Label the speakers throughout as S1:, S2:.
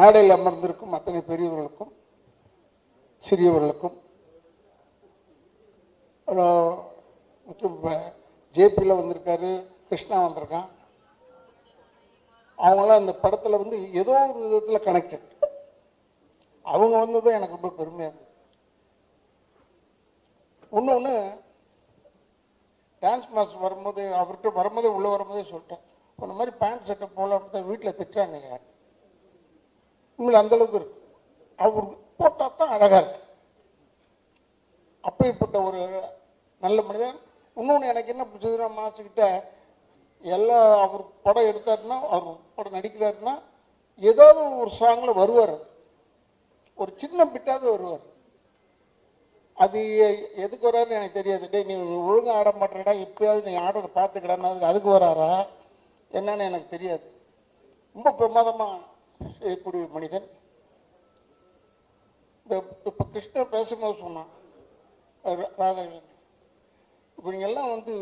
S1: மேடையில் அமர்ந்திருக்கும் அத்தனை பெரியவர்களுக்கும் சிறியவர்களுக்கும் ஜேபியில் வந்திருக்காரு, கிருஷ்ணா வந்திருக்கான். அவங்களாம் அந்த படத்தில் வந்து ஏதோ ஒரு விதத்தில் கனெக்டட். அவங்க வந்ததும் எனக்கு ரொம்ப பெருமையாக இருந்தது. ஒன்று டான்ஸ் மாஸ்டர் வரும்போது அவர்கிட்ட வரும்போதே உள்ளே வரும்போதே சொல்லிட்டேன், இந்த மாதிரி பேண்ட் சட்டை போகலான்னு தான் வீட்டில் திட்டுறாங்க. யார் உண்மையில் அந்தளவுக்கு இருக்கு. அவர் போட்டால் தான் அழகாக இருக்கு. அப்பேற்பட்ட ஒரு நல்ல மனிதன். இன்னொன்று எனக்கு என்ன பிடிச்சதுன்னா, மாசுக்கிட்ட எல்லாம் அவர் படம் எடுத்தாருன்னா, அவர் படம் நடிக்கிறாருன்னா ஏதாவது ஒரு சாங்கில் வருவார், ஒரு சின்ன பிட்டாவது வருவார். அது எதுக்கு வராருன்னு எனக்கு தெரியாது. டே நீ ஒழுங்காக ஆட மாட்டேடா, எப்பயாவது நீ ஆடுறதை பார்த்துக்கடான்னு அதுக்கு வராரா என்னன்னு எனக்கு தெரியாது. ரொம்ப பிரமாதமாக செய்யக்கூடிய மனிதன். இப்போ கிருஷ்ணன் பேசும்போது சொன்னான், ராதாகிருஷ்ணன் இப்போ நீங்கெல்லாம் வந்து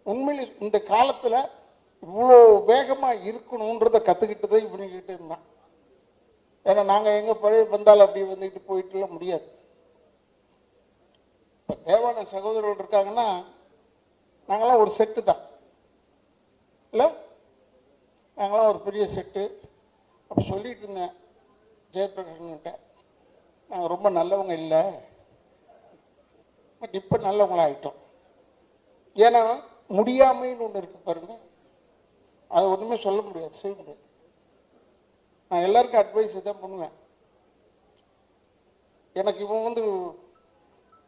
S1: உண்மையில் இந்த காலத்தில் இவ்வளோ வேகமாக இருக்கணுன்றதை கற்றுக்கிட்டதை இவனுக்கிட்ட இருந்தான். ஏன்னா நாங்கள் எங்கே பழைய வந்தாலும் அப்படி வந்துக்கிட்டு போயிட்டுலாம் முடியாது. இப்போ தேவான சகோதரர்கள் இருக்காங்கன்னா நாங்களாம் ஒரு செட்டு தான் இல்லை, நாங்களாம் ஒரு பெரிய செட்டு. அப்படி சொல்லிட்டு இருந்தேன் ஜெயபிரகாஷ்கிட்ட, நாங்கள் ரொம்ப நல்லவங்க இல்லை, பட் இப்போ நல்லவங்களாகிட்டோம். ஏன்னா முடியாமைன்னு ஒன்று இருக்கு பாருங்க, அதை ஒன்றுமே சொல்ல முடியாது, செய்ய முடியாது. நான் எல்லாருக்கும் அட்வைஸ் தான் பண்ணுவேன். எனக்கு இவன் வந்து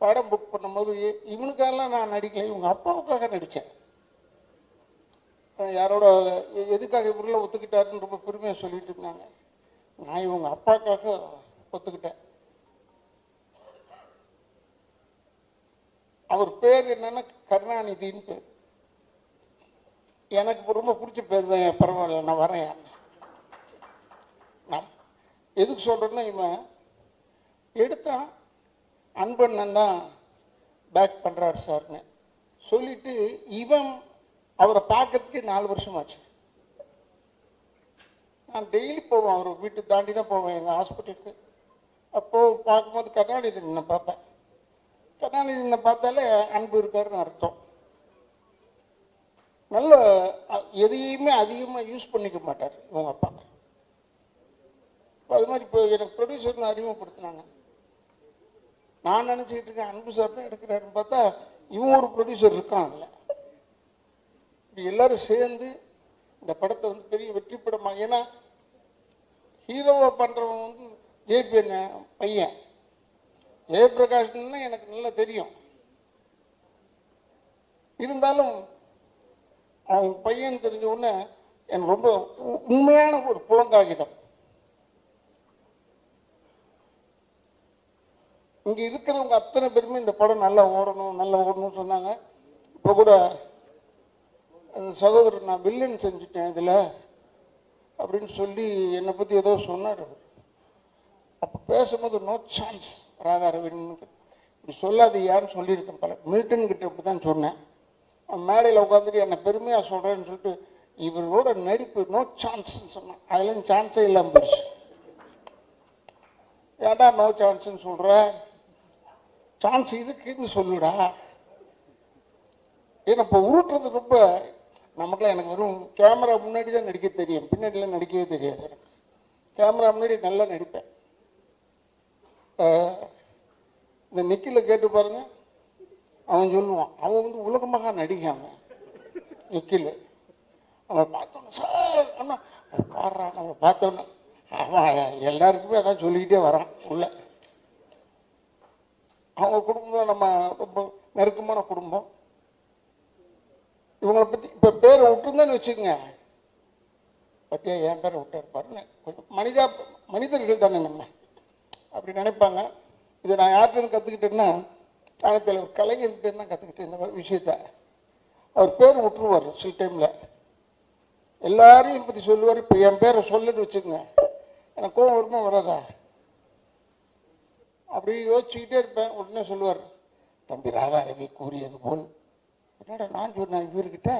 S1: படம் புக் பண்ணும்போது இவனுக்காகலாம் நான் நடிக்கல, இவங்க அப்பாவுக்காக நடித்தேன். யாரோட எதுக்காக இவங்கள ஒத்துக்கிட்டாருன்னு ரொம்ப பெருமையாக சொல்லிட்டு இருந்தாங்க. நான் இவங்க அப்பாவுக்காக ஒத்துக்கிட்டேன். அவர் பேர் என்னன்னா கருணாநிதின்னு பேர். எனக்கு ரொம்ப பிடிச்ச பேர் தான். பரவாயில்ல, நான் வரேன். நான் எதுக்கு சொல்றேன்னா, இவன் எடுத்தான் அன்பண்ணன் தான் பேக் பண்றாரு சார்னு சொல்லிட்டு இவன் அவரை பார்க்கறதுக்கு 4 வருஷம் ஆச்சு. நான் டெய்லி போவேன், அவர் வீட்டு தாண்டி தான் போவேன் எங்கள் ஹாஸ்பிட்டலுக்கு. அப்போ பார்க்கும்போது கருணாநிதி நான் பார்ப்பேன். கருணாநிதி பார்த்தாலே அன்பு இருக்காருன்னு அர்த்தம். நல்ல எதையுமே அதிகமாக யூஸ் பண்ணிக்க மாட்டார் இவங்க அப்பா. அது மாதிரி இப்போ எனக்கு ப்ரொடியூசர்னு அறிமுகப்படுத்தினாங்க. நான் நினச்சிக்கிட்டு இருக்கேன் அன்பு சார் தான் எடுக்கிறாருன்னு பார்த்தா இவன் ஒரு ப்ரொடியூசர் இருக்கான். அதில் இப்படி எல்லாரும் சேர்ந்து இந்த படத்தை வந்து பெரிய வெற்றி படமாக, ஏன்னா ஹீரோவை பண்ணுறவன் வந்து ஜேபி பையன் ஜெயபிரகாஷ்ன்னு எனக்கு நல்லா தெரியும். இருந்தாலும் அவன் பையன் தெரிஞ்ச உடனே எனக்கு ரொம்ப உண்மையான ஒரு புலங்காகிதம். இங்க இருக்கிறவங்க அத்தனை பேருமே இந்த படம் நல்லா ஓடணும்னு சொன்னாங்க. இப்போ கூட சகோதரர் நான் வில்லன் செஞ்சுட்டேன் இதில் அப்படின்னு சொல்லி என்னை பற்றி ஏதோ சொன்னார். அப்போ பேசும்போது நோ சான்ஸ் ராதாரவின் இப்படி சொல்லாதீயான்னு சொல்லியிருக்கேன். பல மில்டன் கிட்ட இப்படி தான் சொன்னேன். மேடையில் உட்காந்துட்டு என்னை பெருமையாக சொல்கிறேன்னு சொல்லிட்டு இவரோட நடிப்பு நோ சான்ஸ்ன்னு சொன்னான். அதுலேருந்து சான்ஸே இல்லாமல் போயிடுச்சு. ஏடா நோ சான்ஸ்ன்னு சொல்கிற, சான்ஸ் இதுக்குன்னு சொல்லுடா. ஏன்னா இப்போ உருட்டுறது ரொம்ப நமக்குலாம், எனக்கு வெறும் கேமரா முன்னாடி தான் நடிக்க தெரியும், பின்னாடிலாம் நடிக்கவே தெரியாது. எனக்கு கேமரா முன்னாடி நல்லா நடிப்பேன். இந்த நிக்கில கேட்டு பாருங்க, அவன் சொல்லுவான், அவன் வந்து உலகமாக நடிக்காம நிக்கில். அவன் பார்த்தோன்னு சார் அண்ணா பாடுறான். நம்ம பார்த்தோன்னு அவன் எல்லாருக்குமே அதான் சொல்லிக்கிட்டே வரான் உள்ள. அவங்க குடும்பம் நம்ம ரொம்ப நெருக்கமான குடும்பம். இவங்களை பற்றி இப்போ பேரை விட்டுருந்தேன்னு வச்சுக்கோங்க, பத்தியா என் பேரை விட்டார் பாருங்க. கொஞ்சம் மனிதர்கள் தானே நம்ம அப்படி நினைப்பாங்க. இதை நான் யார்கிட்ட கற்றுக்கிட்டேன்னா, தலைவர் கலைஞர்கிட்ட தான் கற்றுக்கிட்டேன் இந்த விஷயத்த. அவர் பேர் விட்டுருவார் சில டைமில், எல்லாரையும் பற்றி சொல்லுவார். இப்போ என் பேரை சொல்லுன்னு வச்சுக்கோங்க, எனக்கு கோவம் வருமா வராதா? அப்படி யோசிச்சுக்கிட்டே இருப்பேன். உடனே சொல்லுவார், தம்பி ராதாரவி கூறியது போல். என்னடா நான் சொன்னேன் இவர்கிட்ட,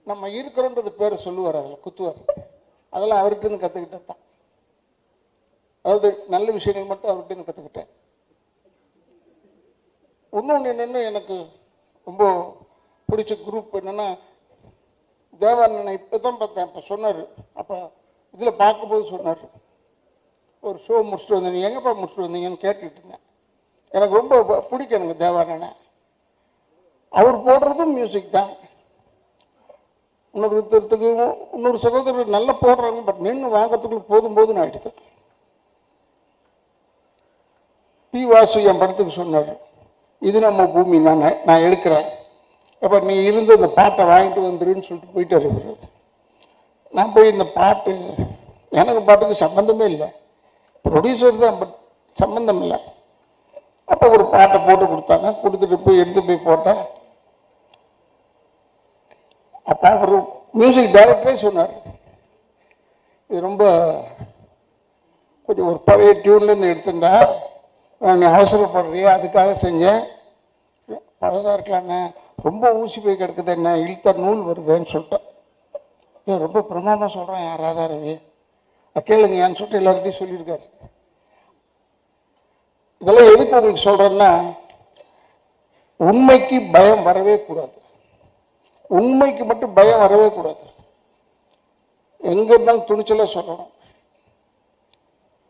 S1: நம்ம இருக்கிறோன்றது பேரை சொல்லுவார், அதில் குத்துவார். அதெல்லாம் அவர்கிட்ட இருந்து கற்றுக்கிட்டது தான். அதாவது நல்ல விஷயங்கள் மட்டும் அவர்கிட்ட கற்றுக்கிட்டேன். இன்னொன்று என்னென்னு எனக்கு ரொம்ப பிடிச்ச குரூப் என்னென்னா, தேவானனை இப்போ தான் பார்த்தேன். அப்போ சொன்னார், அப்போ இதில் பார்க்கும்போது சொன்னார், ஒரு ஷோ முடிச்சுட்டு வந்தேன், நீ எங்கேப்பா முடிச்சுட்டு வந்தீங்கன்னு கேட்டுக்கிட்டு இருந்தேன். எனக்கு ரொம்ப பிடிக்கும் எனக்கு தேவானனை. அவர் போடுறதும் மியூசிக் தான். இன்னொரு சகோதரர் நல்லா போடுறாங்க, பட் நின்று வாங்கிறதுக்குள்ள போதும்னு ஆயிடுது. பி வாசு என் படத்துக்கு சொன்னார், இது நம்ம பூமி தானே, நான் எடுக்கிறேன், அப்போ நீ இருந்து இந்த பாட்டை வாங்கிட்டு வந்துருன்னு சொல்லிட்டு போயிட்டு இருக்கிறது. நான் போய் இந்த பாட்டு, எனக்கு பாட்டுக்கு சம்மந்தமே இல்லை, ப்ரொடியூசர் தான், பட் சம்மந்தம் இல்லை. அப்போ ஒரு பாட்டை போட்டு கொடுத்தாங்க, கொடுத்துட்டு போய் எடுத்து போய் போட்டேன். அப்போ அவர் மியூசிக் டைரக்டரே சொன்னார், இது ரொம்ப கொஞ்சம் ஒரு பழைய டியூன்லேருந்து எடுத்துட்டா, நீ அவசரப்படுறியா, அதுக்காக செஞ்சேன், பழதாக இருக்கலாண்ணே, ரொம்ப ஊசி போய் கிடக்குது, என்ன இழுத்த நூல் வருதுன்னு சொல்லிட்டேன். ஏன் ரொம்ப பிரமாதமாக சொல்கிறேன் யார் ராதா ரவி, கேளுங்க ஏன்னு சொல்லிட்டு எல்லார்கிட்டையும் சொல்லியிருக்காரு. இதெல்லாம் எதுக்கு உங்களுக்கு சொல்கிறேன்னா, உண்மைக்கு பயம் வரவே கூடாது, உண்மைக்கு மட்டும் பயம் வரவே கூடாது. எங்கே இருந்தாலும் துணிச்சலாக சொல்லணும்.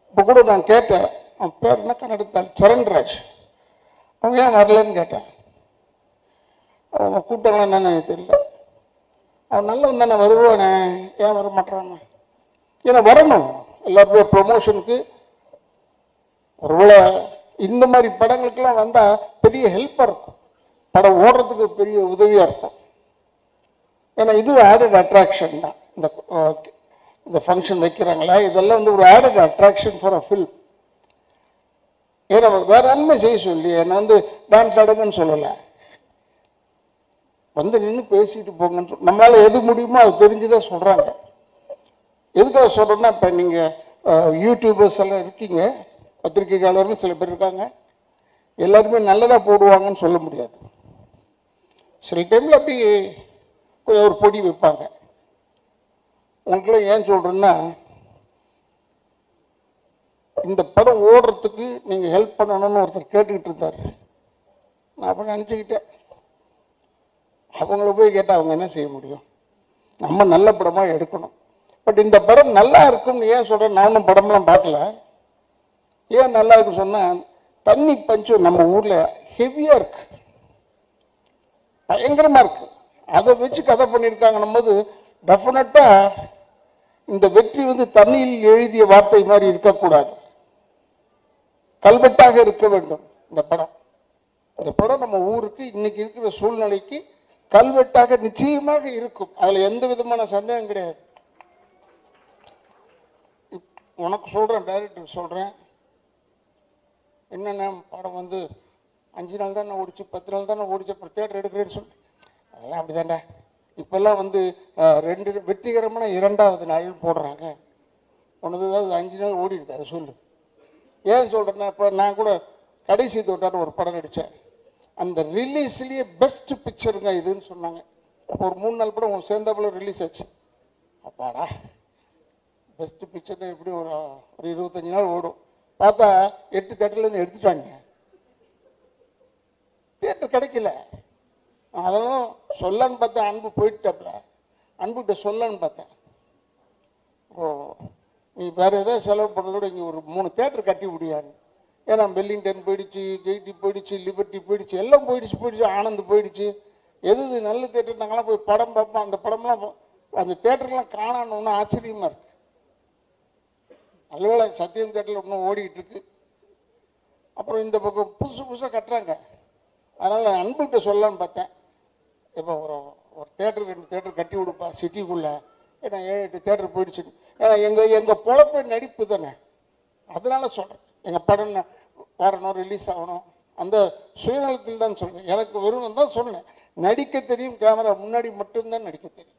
S1: இப்போ கூட நான் கேட்டேன், அவன் பேர் என்ன கன்னடத்தால், சரண்ராஜ், அவங்க ஏன் வரலன்னு கேட்டேன். அவங்க கூட்டங்களாம் என்னன்னு தெரியல, அவன் நல்லவன் தானே, வருவானே, ஏன் வர மாட்டான்? ஏன்னா வரணும், எல்லாருமே ப்ரொமோஷனுக்கு. ஒருவேளை இந்த மாதிரி படங்களுக்கெல்லாம் வந்தால் பெரிய ஹெல்ப்பாக இருக்கும், படம் ஓடுறதுக்கு பெரிய உதவியாக இருக்கும். ஏன்னா இது ஆடட் அட்ராக்ஷன் தான். இந்த ஃபங்க்ஷன் வைக்கிறாங்களா, இதெல்லாம் வந்து ஒரு added attraction for a film. ஏன்னா வேற ஒன்றுமே செய்ய சொல்லி என்னை வந்து டான்ஸ் ஆடுங்கன்னு சொல்லலை, வந்து நின்று பேசிட்டு போங்கன்னு நம்மளால எது முடியுமோ அது தெரிஞ்சுதான் சொல்கிறாங்க. எதுக்காக சொல்கிறேன்னா, இப்போ நீங்கள் யூடியூபர்ஸ் எல்லாம் இருக்கீங்க, பத்திரிகையாளர்கள் சில பேர் இருக்காங்க, எல்லாருமே நல்லதாக போடுவாங்கன்னு சொல்ல முடியாது. சில டைமில் அப்படி ஒரு பொடி வைப்பாங்க. உங்களுக்குலாம் ஏன் சொல்கிறேன்னா, இந்த படம் ஓடுறதுக்கு நீங்கள் ஹெல்ப் பண்ணணும்னு ஒருத்தர் கேட்டுக்கிட்டு இருந்தார். நான் அப்போ நினச்சிக்கிட்டேன், அவங்கள போய் கேட்டால் அவங்க என்ன செய்ய முடியும், நம்ம நல்ல படமாக எடுக்கணும். பட் இந்த படம் நல்லா இருக்குன்னு ஏன் சொல்கிறேன், நானும் படம்லாம் பார்க்கல, ஏன் நல்லா இருக்குன்னு சொன்னால், தண்ணி பஞ்சம் நம்ம ஊரில் ஹெவியாக இருக்கு, பயங்கரமாக இருக்கு. அதை வச்சு கதை பண்ணியிருக்காங்கன்னும் போது டெஃபினட்டாக இந்த வெற்றி வந்து தண்ணியில் எழுதிய வார்த்தை மாதிரி இருக்கக்கூடாது, கல்வெட்டாக இருக்க வேண்டும். இந்த படம் நம்ம ஊருக்கு இன்னைக்கு இருக்கிற சூழ்நிலைக்கு கல்வெட்டாக நிச்சயமாக இருக்கும், அதில் எந்த விதமான சந்தேகம் கிடையாது. உனக்கு சொல்கிறேன், டைரக்டர் சொல்கிறேன், என்னென்ன படம் வந்து 5 நாள் தானே ஓடிச்சு, 10 நாள் தானே ஓடிச்சு, அப்புறம் தேட்டர் எடுக்கிறேன்னு சொல்லி, அதெல்லாம் அப்படி தாண்டா. இப்போல்லாம் வந்து 2 வெற்றிகரமான 2வது நாள் போடுறாங்க, ஒன்று 5 நாள் ஓடி இருக்கு. அதை சொல்லு. ஏன் சொல்கிறேன்னா, இப்போ நான் கூட கடைசி தோட்டான ஒரு படம் நடித்தேன், அந்த ரிலீஸ்லேயே பெஸ்ட் பிக்சருங்க இதுன்னு சொன்னாங்க. அப்போ ஒரு 3 நாள் படம் சேர்ந்தாப்புல ரிலீஸ் ஆச்சு. அப்பாடா, பெஸ்ட் பிக்சர் எப்படி ஒரு 25 நாள் ஓடும். பார்த்தா 8 தேட்டர்லேருந்து எடுத்துட்டாங்க, தேட்டர் கிடைக்கல. அதெல்லாம் சொல்லன்னு பார்த்தேன், அன்பு போயிட்டாப்ல, அன்புகிட்ட சொல்லன்னு பார்த்தேன், ஓ நீ வேற ஏதாவது செலவு பண்ணதோட இங்கே ஒரு 3 தேட்டர் கட்டி விடியான்னு. ஏன்னா வெல்லிங்டன் போயிடுச்சு, ஜெய்டி போயிடுச்சு, லிபர்ட்டி போயிடுச்சு, எல்லாம் போயிடுச்சு, ஆனந்த் போயிடுச்சு. எது நல்ல தேட்டர் நாங்களாம் போய் படம் பார்ப்போம், அந்த படம்லாம் அந்த தேட்டர்லாம் காணணும்னு ஆச்சரியமா இருக்கு. நல்லவேளை சத்தியம் தேட்டரில் இன்னும் ஓடிக்கிட்டு இருக்கு. அப்புறம் இந்த பக்கம் புதுசாக கட்டுறாங்க. அதனால் நான் அன்புகிட்ட சொல்லலான்னு பார்த்தேன், இப்போ ஒரு தேட்டர் 2 தேட்டர் கட்டி விடுப்பா சிட்டிக்குள்ளே, ஏன்னா 7-8 தேட்டர் போயிடுச்சு. ஏன்னா எங்கள் பொழப்ப நடிப்பு தானே, அதனால சொல்கிறேன். எங்கள் படம் வரணும், ரிலீஸ் ஆகணும், அந்த சுயநலத்தில் தான் சொல்கிறேன். எனக்கு வெறும் தான் சொன்னேன், நடிக்க தெரியும், கேமரா முன்னாடி மட்டும்தான் நடிக்க தெரியும்,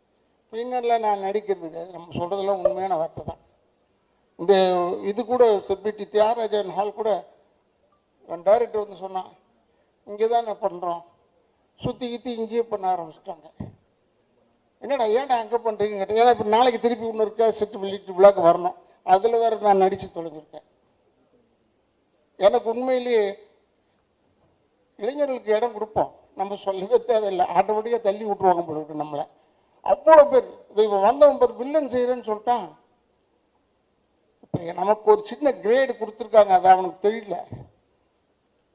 S1: பின்னரில் நான் நடிக்கிறது கிடையாது. நம்ம சொல்கிறதெல்லாம் உண்மையான வார்த்தை தான். இந்த இது கூட செலிபிரிட்டி தியாகராஜன் ஹால் கூட என் டைரக்டர் வந்து சொன்னான், இங்கே தான் நான் பண்ணுறோம், சுற்றி கித்தி இங்கேயே பண்ண ஆரம்பிச்சிட்டாங்க. என்னடா ஏன்டா அங்கே பண்ணுறீங்க கேட்டேன். ஏன்னா இப்போ நாளைக்கு திருப்பி இன்னொரு செட்டு விளையாட்டு விழாக்கு வரணும், அதில் வேறு நான் நடித்து தொலைஞ்சிருக்கேன். எனக்கு உண்மையிலேயே இளைஞர்களுக்கு இடம் கொடுப்போம், நம்ம சொல்லவே தேவையில்லை, ஆட்டோமேட்டிக்காக தள்ளி விட்டுருவாங்க போல இருக்கு நம்மளை. அவ்வளோ பேர் இதை இவன் வந்தவன் பேர் வில்லன் செய்கிறேன்னு சொல்லிட்டான். இப்போ நமக்கு ஒரு சின்ன கிரேடு கொடுத்துருக்காங்க, அது அவனுக்கு தெரியல.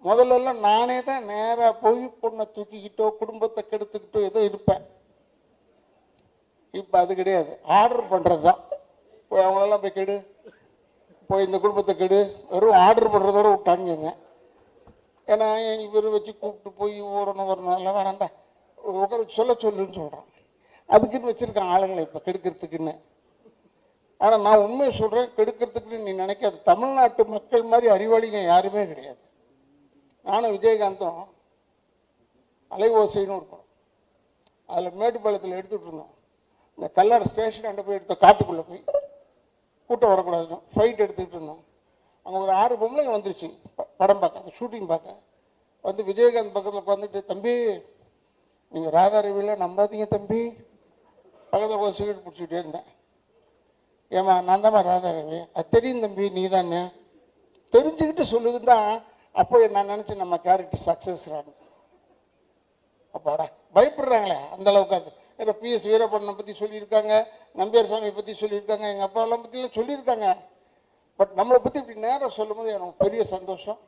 S1: முதல்லலாம் நானே தான் நேராக போய் பொண்ணை தூக்கிக்கிட்டோ குடும்பத்தை கெடுத்துக்கிட்டோ ஏதோ இருப்பேன். இப்போ அது கிடையாது, ஆர்டர் பண்ணுறது தான். போய் அவங்களெல்லாம் போய் கெடு, போய் இந்த குடும்பத்தை கெடு, வெறும் ஆர்டர் பண்ணுறதோட விட்டானுங்க. ஏன்னா இவர் வச்சு கூப்பிட்டு போய் ஓடணும் வரணும் எல்லாம் வேணாண்டா, உட்கார சொல்லுன்னு சொல்கிறான். அதுக்குன்னு வச்சுருக்கான் ஆளுங்களை இப்போ கெடுக்கிறதுக்குன்னு. ஆனால் நான் உண்மையை சொல்கிறேன், கெடுக்கிறதுக்குன்னு நீ நினைக்காது. தமிழ்நாட்டு மக்கள் மாதிரி அறிவாளிங்க யாருமே கிடையாது. நானும் விஜயகாந்தும் அலைவோசைன்னு ஒரு படம், அதில் மேட்டுப்பாளையத்தில் எடுத்துகிட்டு இருந்தோம். இந்த கல்லர் ஸ்டேஷன் அண்டை போய் எடுத்த காட்டுக்குள்ளே போய் கூட்டம் வரக்கூடாதுன்னு ஃபைட் எடுத்துக்கிட்டு இருந்தோம். அங்கே ஒரு 6 பொம்பளைங்க வந்துருச்சு படம் பார்க்க, ஷூட்டிங் பார்க்க. வந்து விஜயகாந்த் பக்கத்தில் உட்காந்துட்டு, தம்பி நீங்கள் ராதாரவியில் நம்பாதீங்க தம்பி. பக்கத்தில் ஒரு சிகரெட் பிடிச்சிக்கிட்டே இருந்தேன். ஏமா நான் தான்மா ராதாரவி. அது தெரியும் தம்பி, நீ தானே தெரிஞ்சுக்கிட்டு சொல்லுதுன்னா அப்போ நான் நினச்சேன் நம்ம கேரக்டர் சக்ஸஸ் ஆகும். அப்பாடா பயப்படுறாங்களே அந்த அளவுக்கு. அது ஏன்னா PS வீரப்பண்ணனை பற்றி சொல்லியிருக்காங்க, நம்பியார் சாமியை பற்றி சொல்லியிருக்காங்க, எங்கள் அப்பாவெல்லாம் பற்றிலாம் சொல்லியிருக்காங்க. பட் நம்மளை பற்றி இப்படி நேரம் சொல்லும் போது எனக்கு பெரிய சந்தோஷம்.